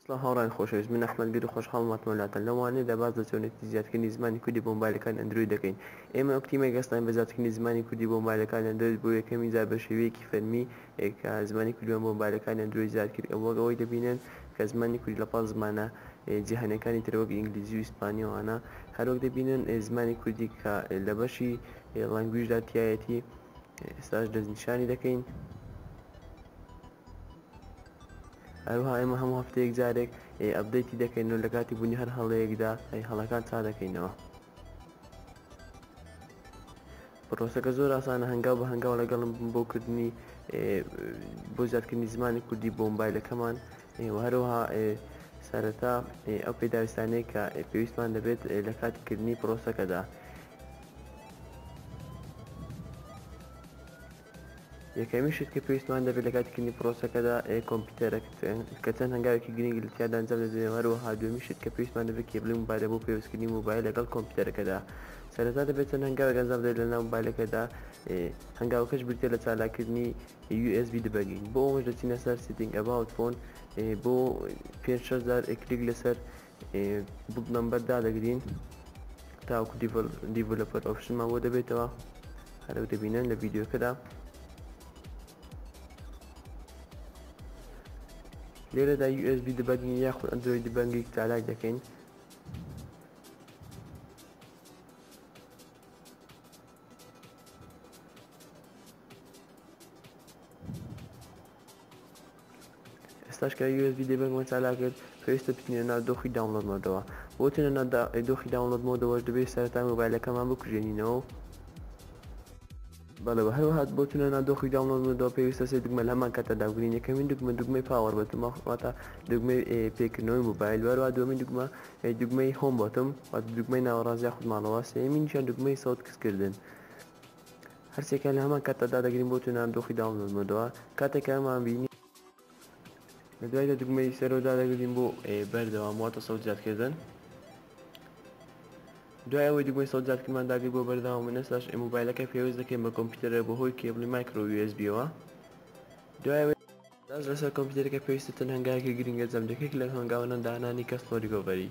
سڵاو هاوڕان خۆشەویست، من ئەحمەد بیر و خۆشحاڵمەتمە لاتەن لەوانەیەدا باز لە چۆنێتی زیادکردنی زمانی کوردی بۆ مۆبایلەکان ئەندروید دەکەین. ئێمە ئۆپتیمە گەستان بە زیادکردنی زمانی کوردی بۆ مۆبایلەکان ئەندروید بۆ یەکەمی جار بە شێوەیەکی فەرمی کە زمانی کوردی بۆ مۆبایلەکان ئەندروید زیاد کرد ئەوەی دەبینن کە زمانی کوردی لە پاس زمانە جیهانیەکانی ترەوەک ئینگلیزی و ئیسپانیەوانە هەروەک دەبینن زمانی کوردی کە لە بەشی لەنگویژدا تایەتی ئێستاش دەستنیشانی دەکەین. هەروها ئێمە هەموو هەفتەیەک جارێک ئەپدەیتی دەکەینەوە لە کاتی بوونی هەر هەڵەیەکدا هەڵەکان چا دەکەینەوە. پرۆسەکە زۆر ئاسانە هەنگاو بە هەنگاو لەگەڵم بۆکردنی بۆ زیادکردنی زمانی کوردی بۆ مۆبایلەکەمان و هەروها سەرەتا ئەو پێداویستانەیە کە پێویستمان دەبێت لە کاتیکردنی پرۆسەکەدا. یەکەمی شت کە پێویستمان دەبێت لە کاتیکردنی پرۆسەکەدا کۆمپیوتەرێک کە چەند هەنگاوێکی گرنگی لە تیادا ئەنجام دەدرێت. هەروەها دووەمی شت کە پێویستمان دەبێت کێبڵی مۆبایلە بۆ پێویستکردنی مۆبایل لەگەڵ کۆمپیوتەرەکەدا. سەرەتا دەبێت چەند هەنگاوێک ئەنجام بدرێت لەناو مۆبایلەکەدا هەنگاوەکەش بریتێت لە چالاکردنی USB دەبەگین. بۆ ئەوەش دەچینە سەر سیتینگ ئەباوت فۆن بۆ 5-6 کلیک لەسەر بوت نەمبەردا دەگرین تاوەکو دیڤلۆپەر ئۆپشنمان بۆ دەبێتەوە. هەرەو دەبینن لە ڤیدیۆکەدا لێرەدا USB دەبەگین یاخود ئەندروید دەبەنگێک چالاک دەکەین. ئێستاش کە USB دەبەنگمان چالاک کرد پێویستە بچینە ناو دۆخی داونلۆد مۆدەوە. بۆ چونە ناو دۆخی داونلۆد مۆدەوەش دەبێت سەرەتا مۆبایلەکەمان بکوژێنینەوە. بەڵێ هەروەها بۆ چونە ناو دۆخی داونلۆد مۆدەوە پێویستە سێ دوگمە لە هەمان کاتە دابگرین. یەکەمین دوگمەی پاوەر بەتم واتە دوگمەی پێکردنەوەی مۆبایل، وەروە دووەمین دوگمەی هۆم بۆتم واتە دوگمەی ناوەڕاست یاخود ماڵەوە، سێمیشیان دوگمەی سەوت کەسکردن. هەرسێکیان لە هەمان کاتەدا دەگرین بۆ چونە دۆخی داونلۆد مۆدەوە. کاتێک ئەمان بینی لە دوایدا دوگمەی سەرۆدا دەگرین بۆ بەردەوام واتە سەوت زیادکردن. دوای ئەوەی دوگمەی سەوت زیادکردمان داگیر بۆ بەردەوام ئێستاش مۆبایلەکە پێویست دەکەین بە کۆمپیوتەرە بەهۆی کێبڵی مایکرۆ USB-ەوە. دوای ئەوەی لەسەر کۆمپیوتەرەکە پێویستە چەند هەنگاوێکی گرنگە جەمجەکێک لە هەنگاوانە دانانی کەستۆ ریکۆڤەری.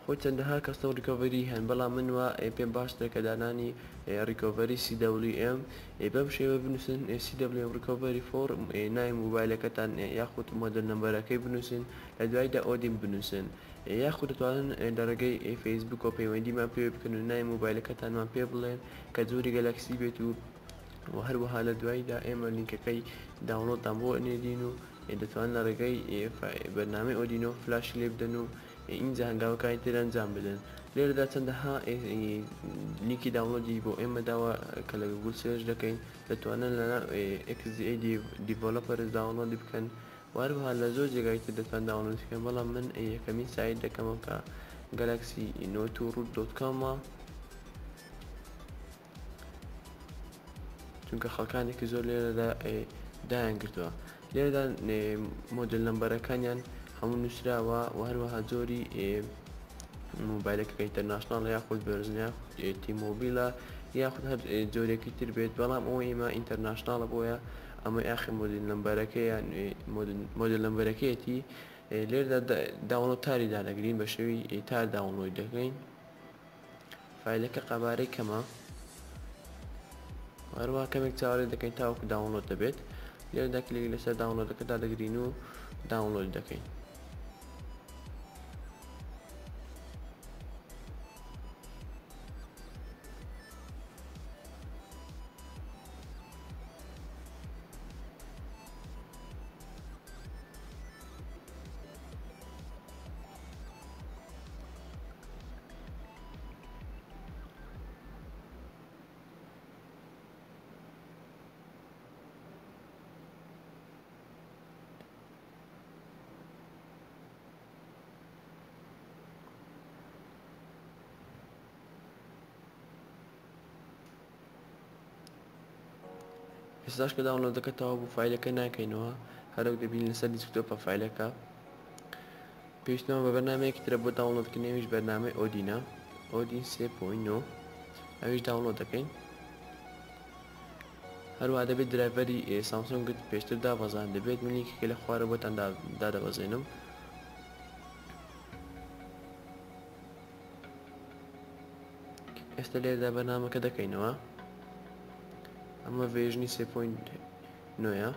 خۆی چەندەها کەستۆ ریکۆڤەری هەن، بەڵام من وە پێم باشترە کە دانانی ریکۆڤەری CWM بەم شێوە بنووسن CWM ریکۆڤەری فۆر ناوی مۆبایلەکەتان یاخود مۆدل نەمبەرەکەی بنووسن، لە دوایدا ئۆدیم بنووسن، یاخود دەتوانن لە ڕێگەی فەیسبوک و پەیوەندیمان پێ بکەن و ناوی مۆبایلەکەتانمان پێ بڵێن کە جۆری گەلاکسی بێت و هەروەها لە دوایدا ئێمە لینکەکەی داونلۆدتان بۆ ئەنێدین و دەتوانن لە ڕێگەی بەرنامەی ئۆدینۆ فلاش لێ بدەن و اینجا هەنگاوەکانی تر ئەنجام بدەن. لێرەدا چەندەها لینکی داونلۆدی بۆ ئێمە داوە کە لە گوگل سێرچ دەکەین، دەتوانن لەنا XDA دیڤۆلۆپەرز داونلۆدی بکەن، وهەروەها لە زۆر جێگای تر دەتوان داونلۆد بکەن. بەڵام من یەکەمین سایت دەکەمەوە کە گەلاکسی نۆت.ڕوت.com چونکە خەڵکانێکی زۆر لێرەدا دایان کردووە. لێرەدا مۆدل نەمبەرەکانیان هەموو نووسراوە و هەروەها جۆری مۆبایلەکە ئینتەرناشناڵ یاخود بەرزنیا تیمۆبیلە یاخود هەر جۆرێکی تر بێت، بەڵام ئەوە ئێمە ئینتەرناشناڵە بۆیە ئەمە یاخی مۆدل نەمبەرەکەیان مۆدل نەمبەرەکەیەتی لێرەدا داونلۆد تاری دانەگرین بە شێوی تار داونلۆد دەکەین. فایلەکە قەبارەی کەمە، هەروەها کەمێک چاوەڕێ دەکەین تاوەکو داونلۆد دەبێت. لێرەدا کلیک لەسەر داونلۆدەکەدا دەگرین و داونلۆد دەکەین. ئێستاش کە داونلۆدەکە تەواو بوو فایلەکە ناکەینەوە، هەروەک دەبین لەسەر دیسکتۆپە فایلەکە پێویستەوە بە بەرنامەیەکی ترە بۆ داونلۆدکردنەوەیش بەرنامەی ئۆدینە، ئۆدین 3.9 ئەویش داونلۆد دەکەین. هەروە دەبێت درایڤەری سامسونگت پێشتر دابەزان دەبێت منیکێکە لە خوارە بۆتان دادەبەزێنم. ئێستا لێرەدا بەرنامەکە دەکەینەوە. ئەمە ڤێژنی 3.9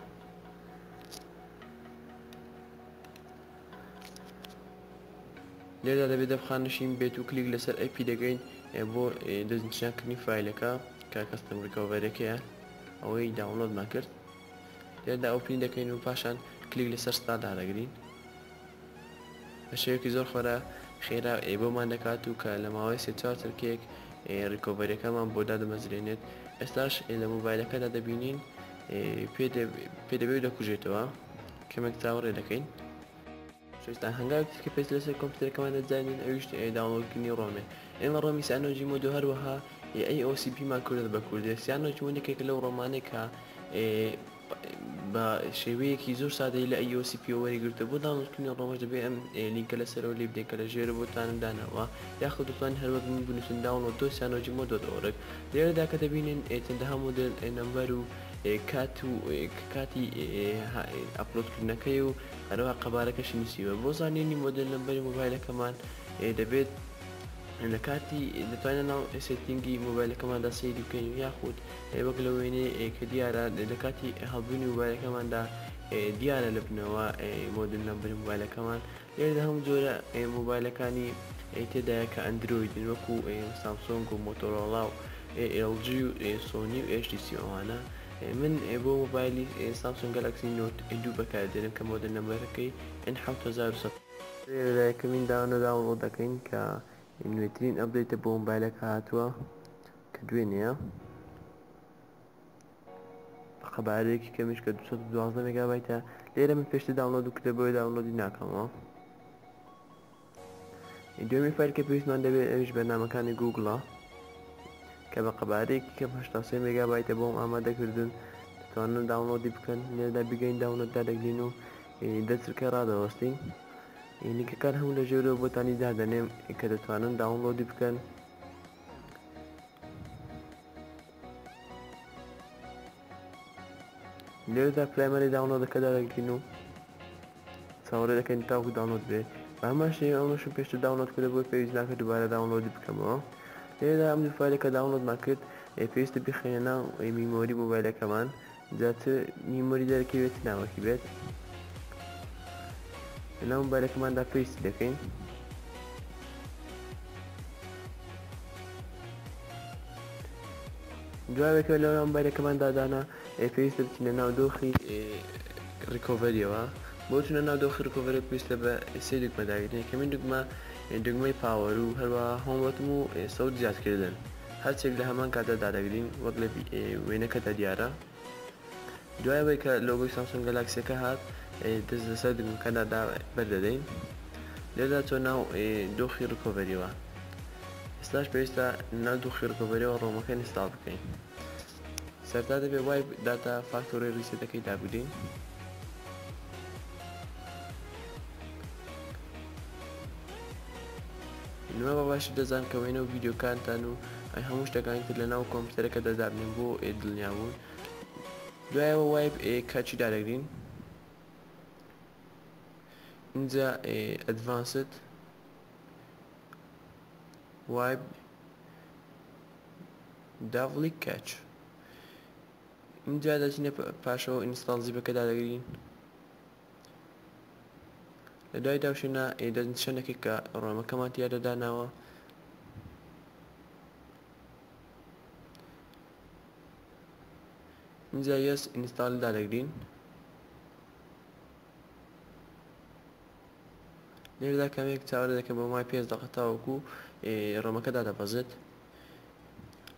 لێرەدا دەبێت دەبخانشین بێت و کلیک لەسەر ئەیپی دەگەین بۆ دەستنیشانکردنی فایلەکە کە کەستەم ڕیکۆڤەرەکەیە ئەوەی داونلۆدمان کرد. لێرەدا ئۆپین دەکەین و پاشان کلیک لەسەر ستارت دادەگرین. بە شێوەیەکی زۆر خێرا بۆمان دەکات و کە لە ماوەی 3-4 ترکێک ڕیکۆڤەریەکەمان بۆ دادەمەزرێنێت. ئێستاش لە مۆبایلەکەدا دەبینین پێ دەبێت دەکوژێتەوە. کەمێک چاوەڕێ دەکەین. شوێستان هەنگاوێکی کە پێست لەسەر کۆمپیوتەرەکەمان دەزانین ئەویش داونلۆدکردنی ڕۆمێ. ئێمە ڕۆمی سیانۆجی مۆد و هەروەها AOCP مان کورد بە کوردی. سیانۆجی مۆدێکێک لەو ڕۆمانێک کە بە شێوەیەکی زۆر سادەی لە AOCP وەرەگرتە بۆ داونلۆدکردنی ڕۆمەش دەبێت ئەم لیnkە لەسەرەوە لێ بدەین کە لە ژێرە بۆتانم داناوە یاخود دەتوانین هەروەک من بنووسن داونلۆد دۆ سیانۆجی مۆد .org. لێرەدا کە دەبینین چەندەها مۆدل نەمبەر و کاتی ئەپلۆدکردنەکەی و هەروەها قەبارەکەشی نووسیوە. بۆ زانینی مۆدل نەمبەری مۆبایلەکەمان دەبێت لە کاتی دەتوانین ناو سێتینگی مۆبایلەکەماندا سەیری بکەین یاخود وەک لە وێنەیە کە دیارە لە کاتی هەڵبوونی مۆبایلەکەماندا دیارە لە بنەوە مۆدل نەمبەری مۆبایلەکەمان. لێرەدا هەموو جۆرە مۆبایلەکانی تێدایە کە ئەندرویدن وەکو سامسۆنگ و مۆتۆرۆڵا و LG و سۆنی و HTC ئەوانە. من بۆ مۆبایلی سامسونگ گەلاکسی نۆت 2 بەکاردێنم کە مۆدل نەمبەرەکەی N7100 کەمین داونلۆد دەکەین کە نوێترین ئەپدەیتە بۆ مۆبایلەکە هاتووە کە دوێنەیە بە قەبارەیەکی کەمیش کە 212 مێگابایتە. لێرە من پێشتر داونلۆد کردە بۆی داونلۆدی ناکەمەوە. دوێمی فایل کە پێویستمان دەبێت ئەویش بەرنامەکانی گوگڵە کە بە قەبارەیەکی کەم 83 مێگابایتە بۆم ئامادەکردن دەتوانن داونلۆدی بکەن. لێرەدا بگەین داونلۆددا دەگرین و دەچکە ڕادەوەستین. نیکەکان هەموو لە ژێرەوە بۆتانی دادەنێم کە دەتوانن داونلۆدی بکەن. لێرەدا پرایمەری داونلۆدەکە دادەگرین و چاوەڕێ دەکەین تاوەکو داونلۆد بێت. بە هەمان شێوە ئەمەشم پێشتر داونلۆد کردە بۆی پێویست ناکە دووبارە داونلۆدی بکەمەوە. لێرەدا ئەم دوو فایلێکە داونلۆدمان کرد پێویستە بخەینە ناو میمۆری مۆبایلەکەمان جاتر میمۆری دەرەکەوێت ناوەکی بێت. لەناو مۆبایلەکەماندا پێویستی دەکەین. دوایەوە لەو مۆبایلەکەماندا دانا پێویستە بچینە ناو دۆخی ڕیکۆڤەریەوە. بۆ چونە ناو دۆخی ڕیکۆڤەری پێویستە بە سێ دوگمە داگرین. یەکەمین دوگمەی پاوەر و هەروەها هۆمبەتم و سەوت زیادکردن. هەرچێک لە هەمان کاتدا دادەگرین وەک لە وێنەکەدا دیارە. دوایەوەی کە لۆگۆی سامسونگ گەلاکسیەکە هات دەست لەسەر دوگمەکەدا بەردەدەین. لێرەدا چۆن ناو دۆخی ڕیکۆڤەریەوە. ئێستاش پێویستە ناو دۆخی ڕیکۆڤەریەوە ڕۆمەکە ئینستاڵ بکەین. سەرتا دەبێت وای داتا فاکتۆری ریسێتەکەی دابدەین. نوێ بە باشی دەزان کە وێنە و ڤیدیۆکانتان و هەموو شتەکانی تر لە ناو کۆمپیوتەرەکە دەدابنین بۆ دڵنیابوون. دوایەوە وای کاچی دادەگرین. اینجا ئەدڤانسد وای دابلی کاچ. اینجا دەچینە پاشەوە ئینستاڵ زیبەکە دادەگرین. لە دوای داوشێنە دەستنیشانێکی کە ڕۆمەکەمان تیادا داناوە. اینجا یەس ئینستاڵی دادەگرین. لێرەدا کەمێک چاوەڕێ دەکەم بۆ مای 5 دقە تاوەکو ڕۆمەکە دادەبەزێت.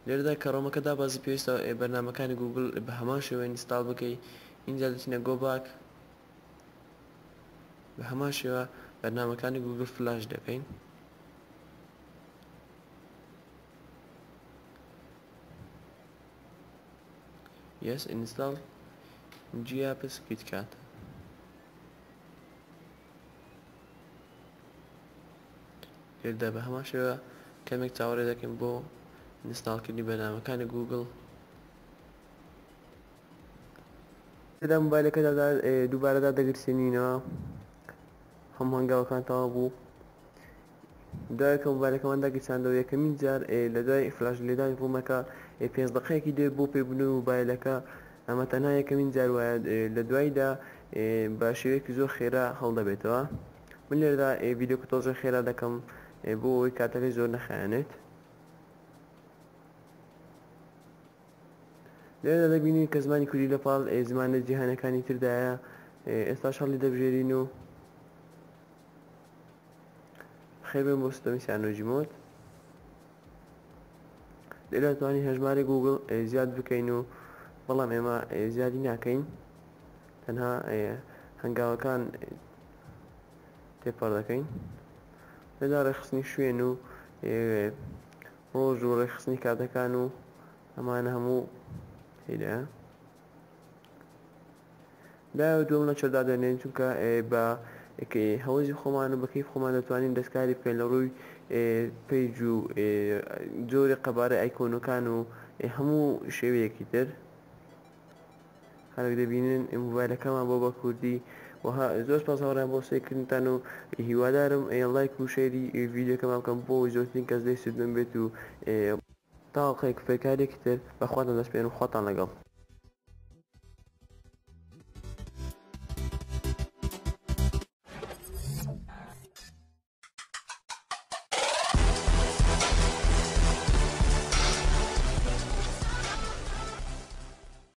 لێرەدا کە ڕۆمەکە دابەزی پێویستە بەرنامەکانی گوگڵ بە هەمان شێوە ئینستاڵ بکەیت. اینجا دەچینە گۆباک بە هەمان شێوە بەرنامەکانی گوگڵ فلاش دەکەین. یەس ئینستاڵ جیاپس کیتکات. لێرەدا بە هەمان شێوە کەمێک چاوەڕێ دەکەین بۆ ئینستاڵکردنی بەرنامەکانی گوگڵ. لەدا مۆبایلەکەدا دووبارەدا دەگرسێنینەوە هەموو هەنگاوەکان تەواو بوو. دوایکە مۆبایلەکەمان داگیرساندەوە یەکەمین جار لە دوای فلاش لێدانی ڕوومەکە 5 دقەیەکی دێت بۆ پێبوونەوەی مۆبایلەکە. ئەمە تەنها یەکەمین جار وایە، لە دوایدا بە شێوەیەکی زۆر خێرا هەڵدەبێتەوە. من لێرەدا ڤیدیۆکە تۆزە خێرا دەکەم بۆ ئەوەی کاتەکەی زۆر نەخایەنێت. لێرەدا دەبینین کە زمانی کوردی لە پاڵ زمانە جیهانەکانی تردایە. ئێستاش هەڵی دەبژێرین و خێربێن بۆ ستەمی سیانۆژیمۆت. لێرە دەتوانین هەژمارەی گوگڵ زیاد بکەین و بەڵام ئێمە زیادی ناکەین، تەنها هەنگاوەکان تێپەڕ دەکەین. لێدا ڕێخستنی شوێن و ڕۆژ و ڕێخستنی کاتەکان و ئەمانە هەموو هیدایە. داوە دووەم لە چۆدا دەنێن چونکە بە هەوەزی خۆمان و بەکەیف خۆمان دەتوانین دەستکاری بکەین لە ڕووی پەیج و جۆری قەبارەی ئایکۆنەکان و هەموو شێوەیەکی تر. خەڵک دەبینن مۆبایلەکەمان بۆ بە کوردی. زۆر سپاس هاوڕێیان بۆ سێکردنتان و هیوادارم لایک و شێری ڤیدیۆکەمان بکەم بۆ زۆرترین کەس دەیسودن بێت و تاوەقەیەک فێرکارێکی تر بەخواتان دەست پێن و خواتان لەگەڵ.